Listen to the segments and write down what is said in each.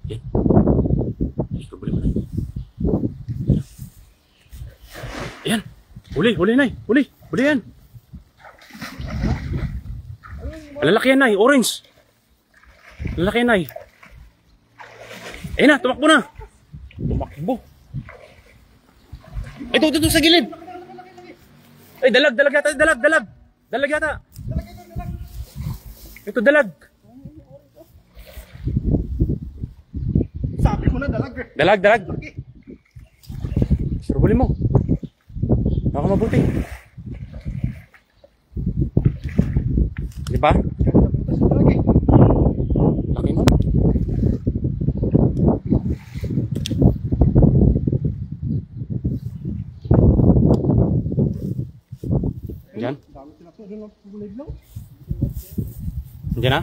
Yan. Ito, buli mo na. Ayan. Huli, huli Nay. Huli, huli yan. Lalaki yan Nay, orange. Lalaki yan Nay. Ayun na, tumakbo na. Tumakbo. Ito sa gilid. Ay, dalag yata, dalag. Dalag yata. Ito, dalag. Sabi ko na dalag. Dalag. Surubulin mo. Baka mabuti. Di ba? Laki mo. Diyan? Diyan na?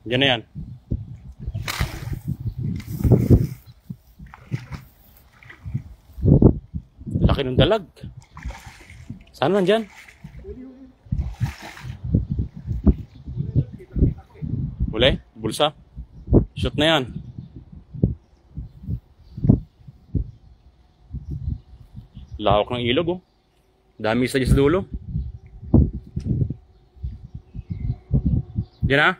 Diyan na yan. Laki ng dalag. Saan nandyan? Huli? Bulsa? Shoot na yan. Lawak ng ilog oh. Dami sa dulo. Diyan na?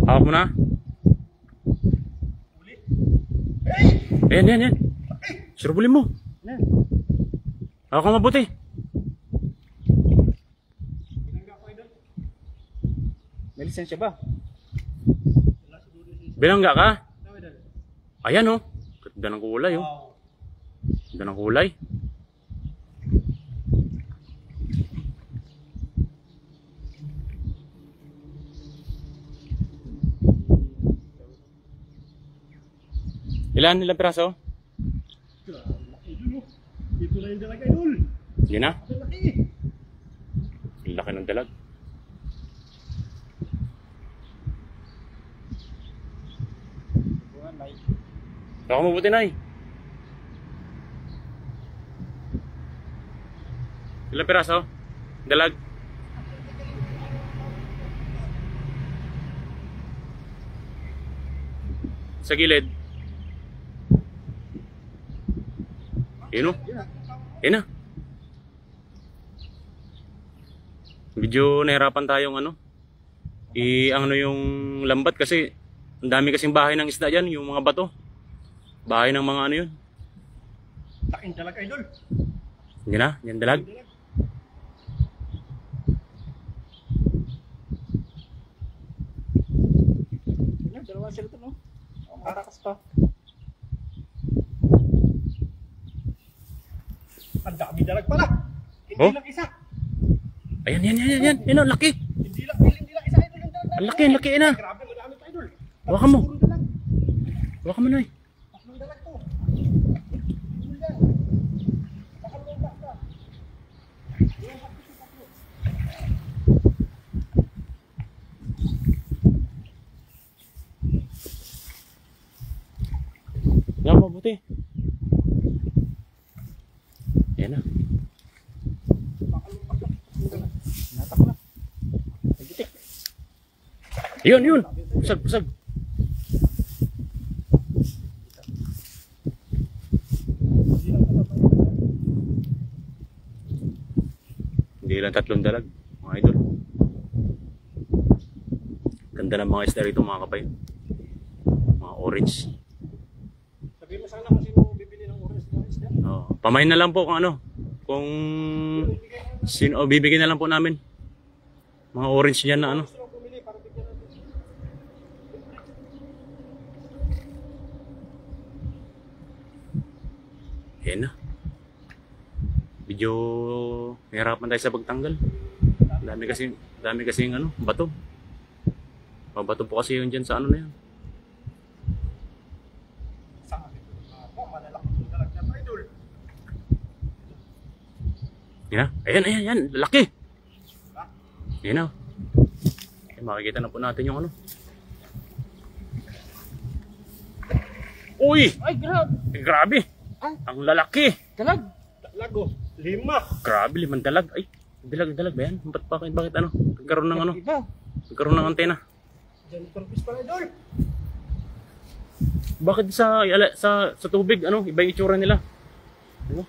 Hawak mo na? Ayan. Surubulin mo. Hawak ka mabuti. May lisensya ba? Binangga ka? Ayan oh. Ganda ng kulay oh. Ganda ng kulay. Ilan piraso? Dito na yung dalag idol. Yun na? Laki. Laki ng dalag. Baka mabuti Nay. Ilang piraso? Dalag? Sa gilid? Yun o? Yun na. Medyo nahirapan tayong ano yung lambat kasi ang dami kasing bahay ng isda dyan, yung mga bato. Bahay ng mga ano yun. Laking dalag idol. Hindi na, yan dalag. Dalawa sila ito no? Matakas pa. Ang dami dalag pala. Hindi lang isa. Ayan. Yan o, laki. Hindi lang isa idol yung dalag. Ang laki na. Grabe, madami pa idol. Hawakan mo. Hawakan mo Nay. Tatlong dalag to. Yan, mabuti. Yan na. Natak na. Nagitik. Yun. Pusag. Hindi lang tatlong dalag, mga idol. Ganda ng mga isda rito mga kapay. Mga orange. Sabihin mo sana kung sino bibili ng orange na isda. Pamain na lang po kung kung sino bibigyan na lang po namin. Mga orange yan na Gusto mo bumili para bigyan natin. Yan na. Medyo hirapan tayo sa pagtanggal. Dami kasi bato. Mabato po kasi yun dyan sa na yan. Malalaki yung dalag na idol. Yan na. Ayan. Laki. Yan na. Makikita na po natin yung Uy! Ay, grabe. Grabe. Ang lalaki. Dalag. Dalago. 5. Grabe, 5 dalag. Ay, dalag ba yan? Bakit nagkaroon ng Iba. Nagkaroon ng antena. Janitor fish pala, idol. Bakit sa tubig, ano, iba yung itsura nila? Ano?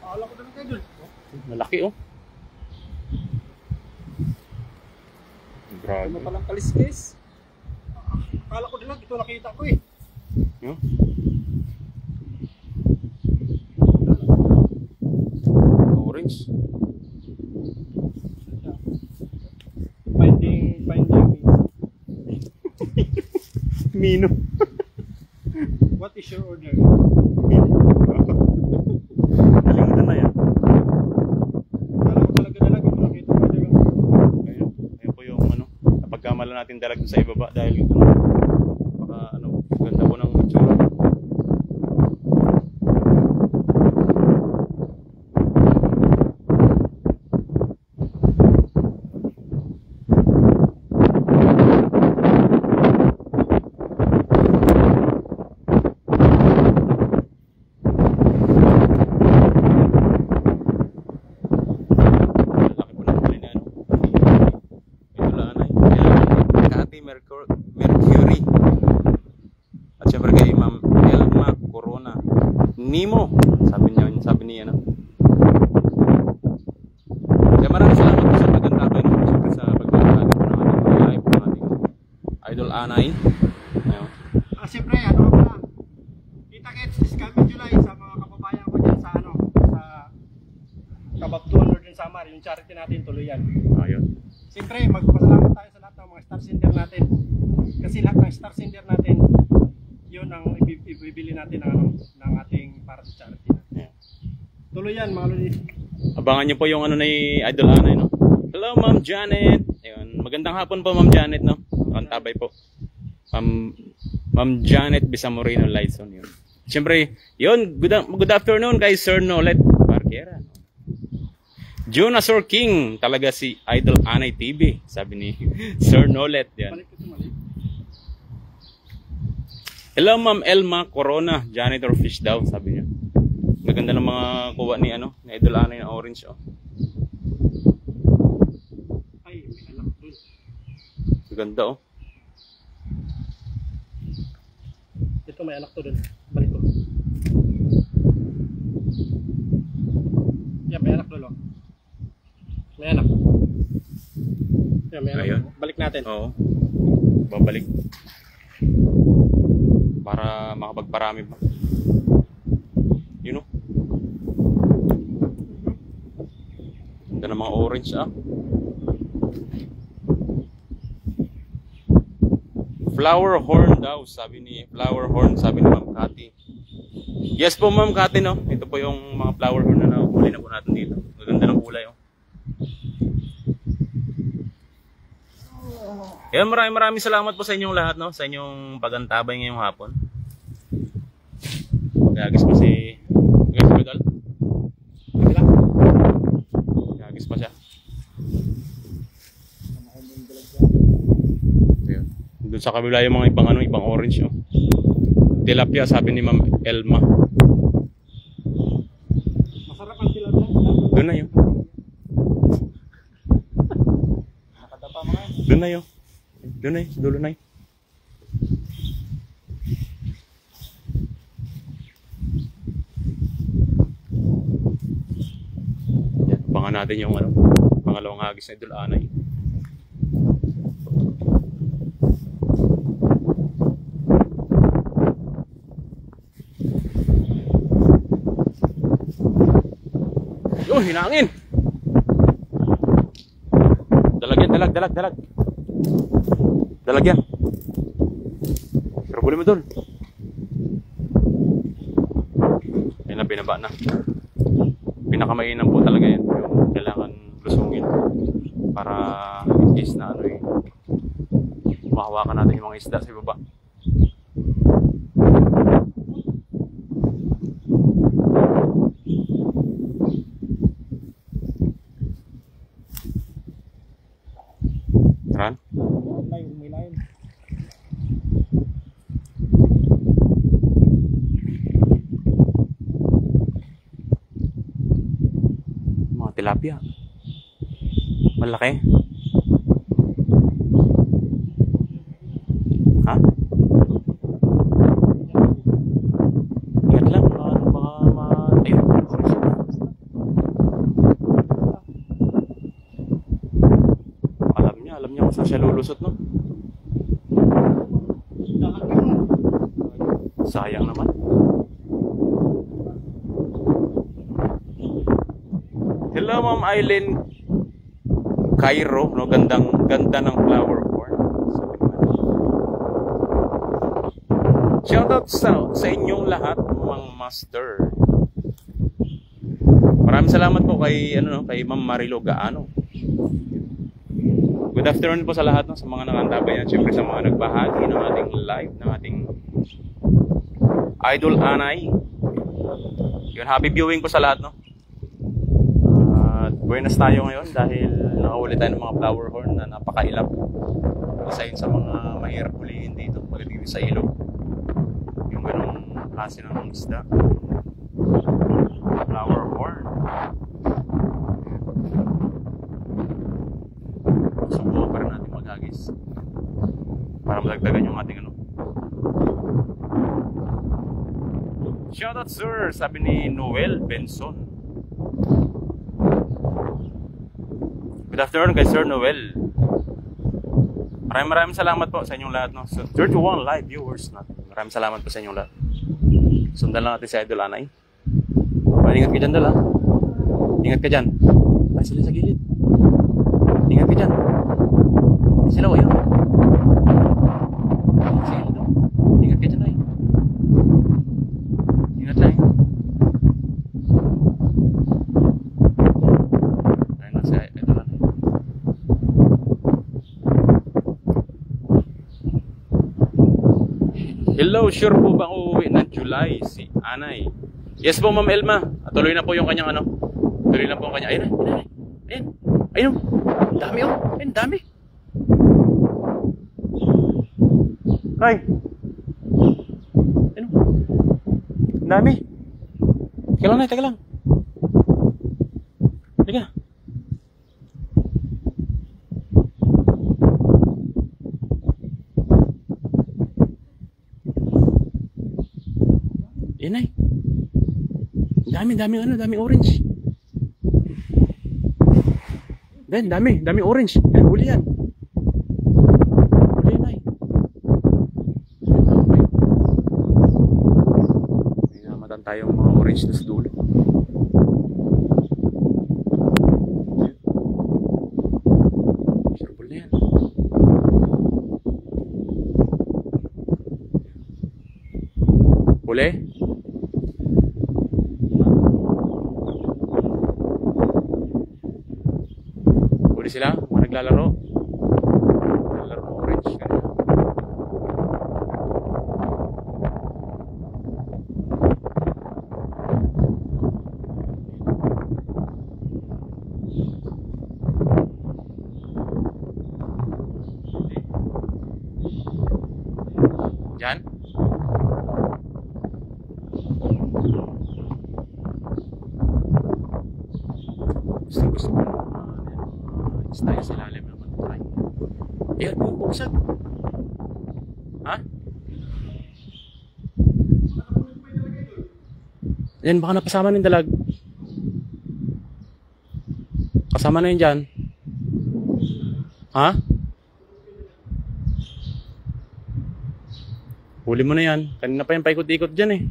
Akala ko talaga, idol. Malaki, oh. Grabe. Ano palang kaliskis? Akala ko dilag, ito nakita ko eh. Yo. Orange. Finding Mino. What is your order? Nakalimutan na yan. Akala ko talaga dalag, ito nakita ko dalag. Ayun po yung ano, napagkamalan natin dalag sa ibaba dahil ano, baka ano, ganda po ng itsura. Laki po ng huli na ano. Ito lang ay. Kati Mercury. At syempre kay Ma'am Elma Corona. Nemo. Sabi niya ano. Kaya maraming salamat po sa pagkantapay no. Syempre sa pagkakatabi po ng ating live ng ating Idol Anay. Ayun. Siyempre, ano ka pala? Kita-kits this coming July sa mga kababayan ko dyan sa ano, sa Kababtuan Northern Samar, yung charity natin, tuloy yan. Ayun. Siyempre, magpasalamat tayo sa lahat ng mga star sender natin. Kasi lahat ng star sender natin, yun ang ibibili natin ng, ano, ng ating para sa charity natin. Yeah. Tuloy yan, mga lodi. Abangan niyo po yung ano ni Idol Anay no. Hello Ma'am Janet. Ayun, magandang hapon po Ma'am Janet no. Kantabay po. Ma'am Janet Bisamorino Lightson yun. Siyempre, yun, good afternoon kay Sir Nolet Barquera. Junasor King, talaga si Idol Anay TV, sabi ni Sir Nolet yan. Balik ito, mali. Hello Ma'am Elma Corona, janitor fish daw, sabi niya. Maganda ng mga kuha ni ano, ni Idol Anay na orange oh. Ay, may anak dun. Maganda oh. Ito may anak to dun. Balik ko. Yan, may anak dun, oh. May anak. Yan, may anak. Ayun. Balik natin. Oo. Babalik. Para makapagparami pa. You know? Ganda ng mga orange ah. Flower horn daw, sabi ni Ma'am Cathy. Yes po Ma'am Cathy no. Ito po yung mga flower horn na nahuli na po natin dito. Maganda ng kulay oh. Yan, maraming salamat po sa inyong lahat no, sa inyong pagantabay ngayong hapon. Gagis pa si Idol. Gagis pa siya. Ayun. Doon sa kabila yung mga ibang orange oh. Tilapia sabi ni Ma'am Elma. Masarap ang tilapia. Doon na yun. Nakadapa mga. Doon na yun. Doon na yun. Dulo na yun. Yan. Abangan natin yung ano, pangalawang hagis na Idol Anay. Yun, hinangin! Dalag yan, dalag. Dalag yan. Pero buli mo doon. Ayun na, binaba na. Pinakamainam po talaga yan. Yung kailangan lusungin. Para in case na ano eh. Mahawakan natin yung mga isda sa ibaba. Ran? Umilayin. Mga tilapia. Malaki. Alam niya kung saan siya lulusot, no? Sayang naman. Hello, Ma'am Aileen Cairo, no? Ganda ng flower horn. Shoutout sa inyong lahat, mga master. Maraming salamat po kay kay Ma'am Marilo Gaano. Good afternoon po sa lahat, no? Sa mga nakantabay at syempre sa mga nagbahagi ng ating live, ng ating Idol Anay. Yun, happy viewing po sa lahat, no? Buenas tayo ngayon dahil nakahuli tayo ng mga flower horn na napakailap. Isa yun sa mga mahirap hulihin dito pagdating sa ilog. Yung ganong klase ng isda. Flower horn. Subukan pa rin natin maghagis para madagdagan yung ating Shoutout sir, sabi ni Noel Benson. Good afternoon kay Sir Noel. Maraming salamat po sa inyong lahat, no? So, 31 live viewers natin. Maraming salamat po sa inyong lahat. Sundan lang natin si Idol Anay. Ingat ka dyan, Dal, ha? Ingat ka dyan. Ay, sila sa gilid. Ingat ka dyan. Ay, sila, ayun. Sa gilid, no? Ingat ka dyan, ay. Ingat lang, eh. Ayun na si Idol Anay. Hello, sure po ba uuwi ng July si Anay? Yes po, Ma'am Elma. Tuloy na po yung kanyang Tuloy na po yung kanyang. Ayun. Ayun. Dami, oh. Ayun, dami. Ay. Ayun. Dami. Teka lang, teka lang. Teka. Ayun, ay. Dami orange. Ben, dami orange. Yan, huli yan. Huli yan, ay. May namatan tayong mga orange na sa dulo. Sure na yan. Huli? Sila, mga naglalaro ng orange kanina. Diyan gusto ko tayo sa ilalim naman try. Ayan, bumagsak. Ha? Ayan, baka napasama ng dalag. Kasama na yun dyan. Ha? Huli mo na yan. Kanina pa yung paikot-ikot dyan eh.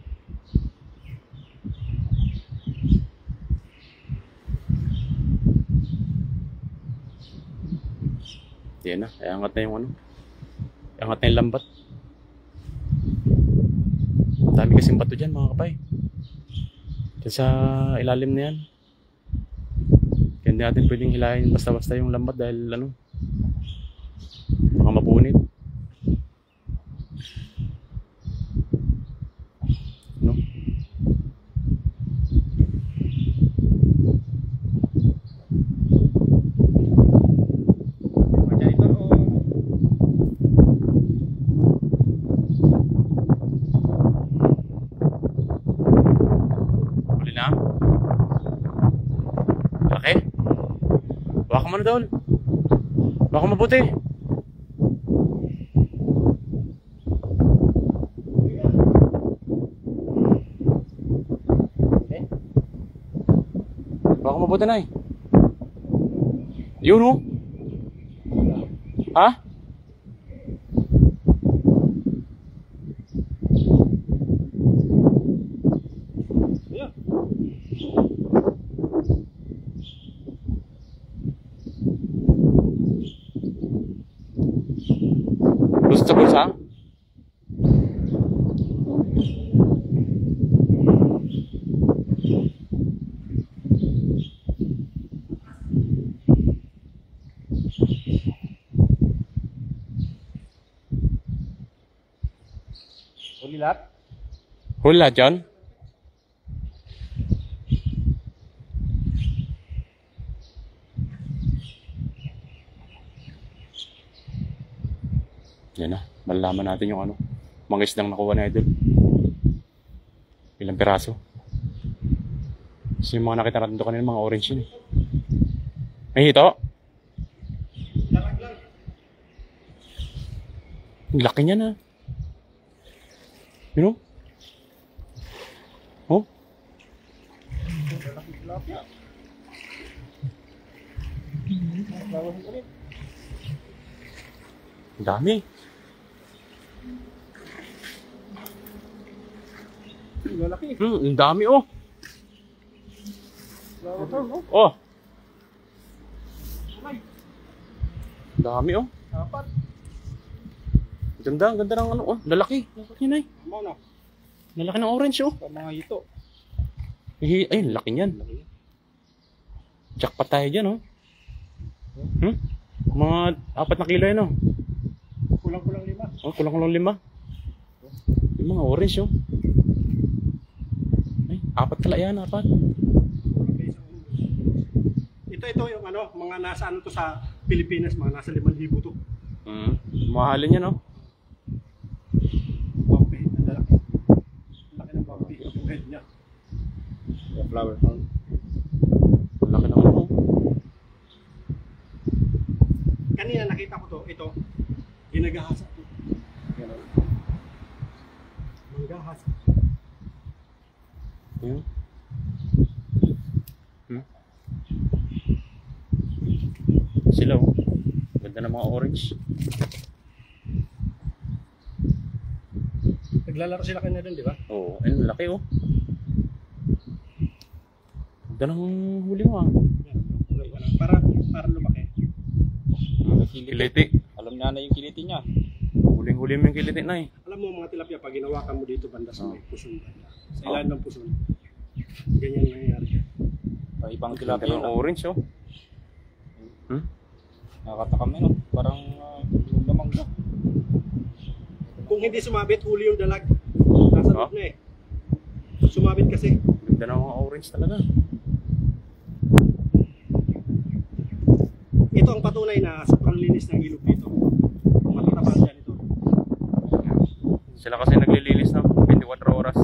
Yan na, iangat na yung iangat na yung lambat. Dami kasing bato dyan mga kapay. Diyan sa ilalim na yan. Kaya hindi natin pwedeng hilahin basta-basta yung lambat dahil baka mapunit. No? Baka mo na daw. Baka mabuti. Okay. Baka mabuti na eh. Yun oh. Ha? Ayan. Gusto ko sa? Huli lahat. Hula dyan? Yan na, malalaman natin yung ano, mga isdang nakuha na idol. Ilang piraso. Kasi yung mga nakita natin doon kanina, mga orange yun eh. May hito? Dalag lang. Ang laki niya na. You know? Oh? Lalaki tilapia. Lawas ulit. Ang dami. Lalaki. Ang dami oh. Lawas no? Oh, Ay, ang dami oh. apat. Ang ganda ng ano oh. Lalaki. Lalaki na eh. Mo na. Lalaki ng orange oh. Mga ito. Ay, laki niyan. Jackpot tayo dyan oh. Mga 4 na kilo yan oh. Kulang-kulang 5. Oh, kulang-kulang 5. Yung mga orange oh. Ay, 4 pala yan, 4. Ito yung ano, mga nasa ano to sa Pilipinas, mga nasa 5,000 to. Mahalin yan oh. Bumpy, ang lalaki. Laki ng bumpy, yung head niya. Yeah, flower horn. Laki ng ano. Kanina nakita ko to, ito, ginagahasa to. Ganun. Manggahasa. Hmm? Sila oh. Ganda ng mga orange. Naglalaro sila kanina dun, di ba? Oo, oh, ayun, laki oh. Ganda ng huli mo ah. Yan, para lumaki. Kiliti. Alam niya na yung kiliti niya. Huling-huli mo yung kiliti na eh. Alam mo mga tilapia, pag ginawakan mo dito banda sa may puson banda. Sa ilalim ng puson. Ganyan nangyayari. Ibang Ganda tilapia ng yun. orange oh. Nakakatakam yun. Parang lamangga. Kung hindi sumabit, huli yung dalag. Nasa loob na eh. Sumabit kasi. Ganda ng mga orange talaga. Ito ang patunay na sobrang linis ng ilog dito. Matatapan dyan ito. Sila kasi naglilinis ng 24 oras.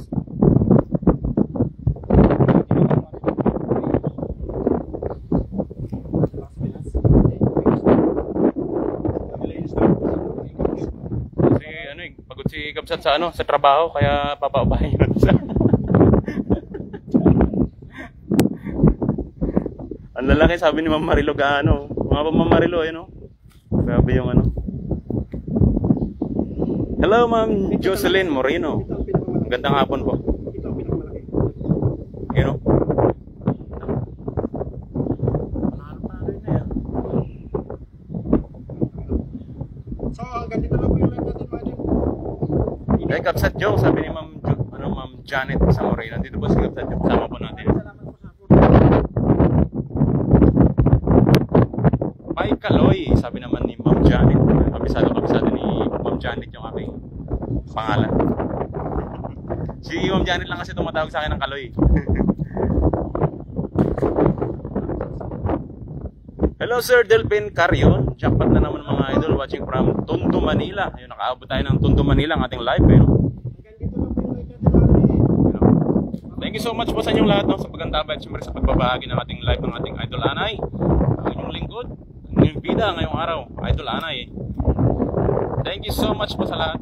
Kasi ano eh, pagod si Kabsat sa ano, sa trabaho kaya papaubahin yun sa. Ang lalaki sabi ni Ma'am Marilo gaano. Mga pa Ma'am Marilo ayun oh. Grabe yung ano. Hello Ma'am Jocelyn Moreno. Ito ang pinakamalaki. Magandang hapon po. Ito ang pinakamalaki. Ayun oh. So hanggang dito lang po yung live natin mga idol. Hey Kabsat Joe, sabi ni Ma'am Ma'am Janet sa Moreno. Nandito po si Kabsat Joe. Kasama po natin. Salamat po sa support. Pai Kaloy, sabi naman ni Ma'am Janet. Kabisado ni Ma'am Janet yung aking pangalan. Si Ma'am Janet lang kasi tumatawag sa akin ng Kaloy. Hello Sir Delpin Carion. Jackpot na naman mga idol watching from Tondo, Manila. Ayun, nakaabot tayo ng Tondo, Manila ang ating live. Ayun. Hanggang dito lang po yung live natin mga idol. Thank you so much po sa inyong lahat no, sa pagandaba at siyempre sa pagbabahagi ng ating live ng ating Idol Anay. Ang inyong lingkod, ang inyong bida ngayong araw, Idol Anay. Thank you so much po sa lahat.